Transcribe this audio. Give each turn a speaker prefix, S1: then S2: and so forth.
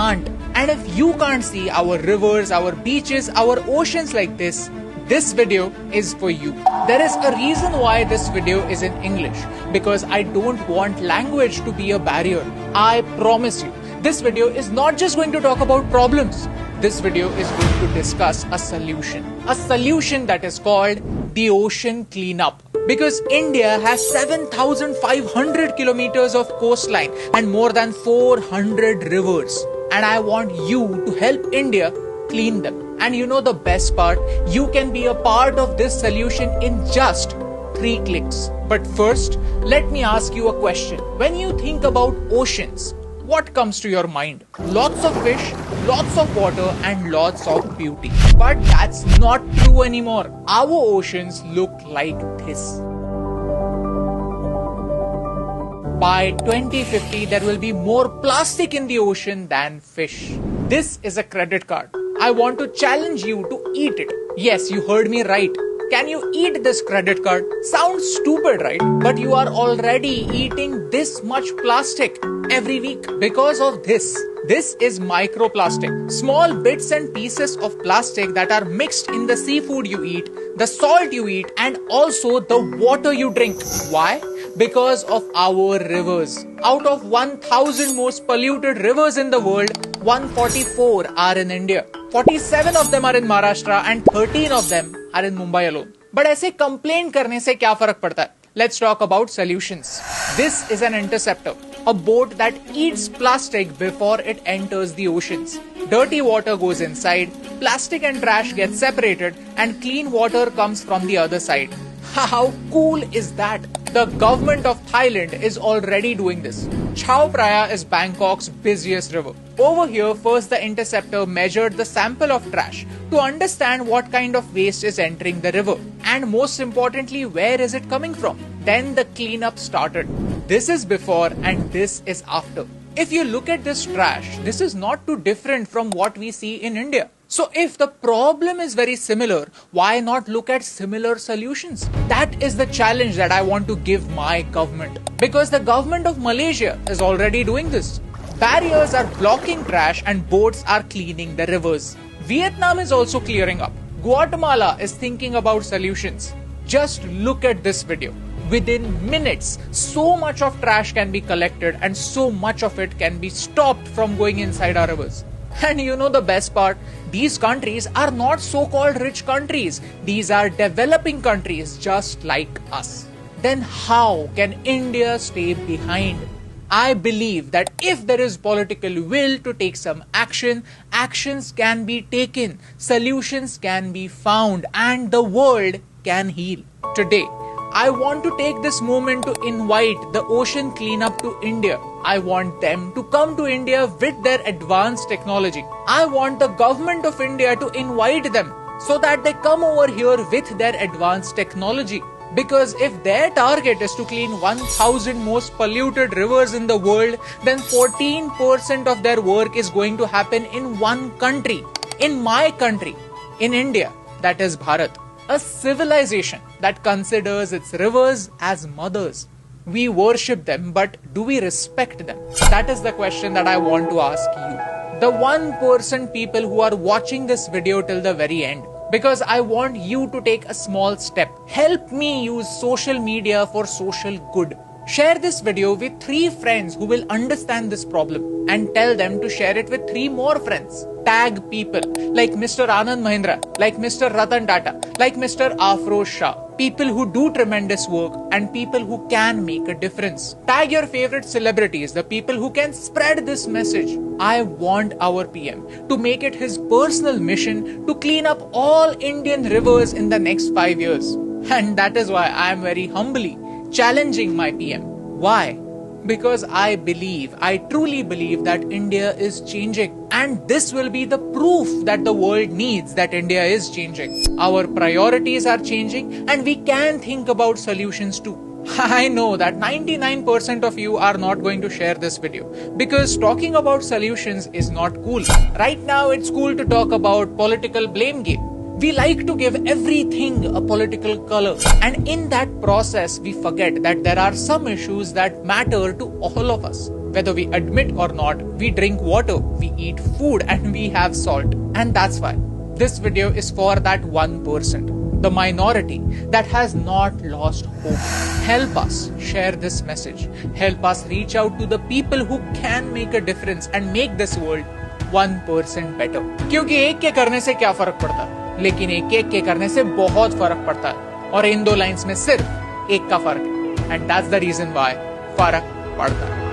S1: can't. And if you can't see our rivers, our beaches, our oceans like this video is for you. There is a reason why this video is in English, because I don't want language to be a barrier. I promise you, this video is not just going to talk about problems. This video is going to discuss a solution that is called the ocean cleanup. Because India has 7,500 kilometers of coastline and more than 400 rivers. And I want you to help India clean them. And you know the best part? You can be a part of this solution in just 3 clicks. But first, let me ask you a question. When you think about oceans, what comes to your mind? Lots of fish, lots of water, and lots of beauty. But that's not true anymore. Our oceans look like this. By 2050, there will be more plastic in the ocean than fish. This is a credit card. I want to challenge you to eat it. Yes, you heard me right. Can you eat this credit card? Sounds stupid, right? But you are already eating this much plastic every week because of this. This is microplastic. Small bits and pieces of plastic that are mixed in the seafood you eat, the salt you eat, and also the water you drink. Why? Because of our rivers. Out of 1,000 most polluted rivers in the world, 144 are in India. 47 of them are in Maharashtra and 13 of them are in Mumbai alone. But ऐसे complain करने से क्या फर्क पड़ता है? Let's talk about solutions. This is an interceptor, a boat that eats plastic before it enters the oceans. Dirty water goes inside, plastic and trash get separated, and clean water comes from the other side. How cool is that? The government of Thailand is already doing this. Chao Phraya is Bangkok's busiest river. Over here, first the interceptor measured the sample of trash to understand what kind of waste is entering the river. And most importantly, where is it coming from? Then the cleanup started. This is before and this is after. If you look at this trash, this is not too different from what we see in India. So if the problem is very similar, why not look at similar solutions? That is the challenge that I want to give my government. Because the government of Malaysia is already doing this. Barriers are blocking trash and boats are cleaning the rivers. Vietnam is also clearing up. Guatemala is thinking about solutions. Just look at this video. Within minutes, so much of trash can be collected and so much of it can be stopped from going inside our rivers. And you know the best part? These countries are not so-called rich countries. These are developing countries just like us. Then how can India stay behind? I believe that if there is political will to take some action, actions can be taken, solutions can be found, and the world can heal. Today, I want to take this moment to invite the ocean cleanup to India. I want them to come to India with their advanced technology. I want the government of India to invite them so that they come over here with their advanced technology. Because if their target is to clean 1,000 most polluted rivers in the world, then 14% of their work is going to happen in one country. In my country, in India, that is Bharat. A civilization that considers its rivers as mothers. We worship them, but do we respect them? That is the question that I want to ask you. The 1% people who are watching this video till the very end. Because I want you to take a small step. Help me use social media for social good. Share this video with 3 friends who will understand this problem and tell them to share it with 3 more friends. Tag people like Mr. Anand Mahindra, like Mr. Ratan Tata, like Mr. Afroz Shah. People who do tremendous work and people who can make a difference. Tag your favorite celebrities, the people who can spread this message. I want our PM to make it his personal mission to clean up all Indian rivers in the next 5 years. And that is why I am very humbly challenging my PM. Why? Because I truly believe that India is changing. And this will be the proof that the world needs that India is changing. Our priorities are changing and we can think about solutions too. I know that 99% of you are not going to share this video because talking about solutions is not cool. Right now it's cool to talk about political blame game. We like to give everything a political color, and in that process we forget that there are some issues that matter to all of us. Whether we admit or not, we drink water, we eat food, and we have salt. And that's why this video is for that 1%, the minority that has not lost hope. Help us share this message. Help us reach out to the people who can make a difference and make this world 1% better. क्योंकि एक के करने से क्या फर्क पड़ता है, लेकिन एक के करने से बहुत फर्क पड़ता है, और इन दो लाइंस में सिर्फ एक का फर्क है, and that's the reason why फर्क पड़ता है.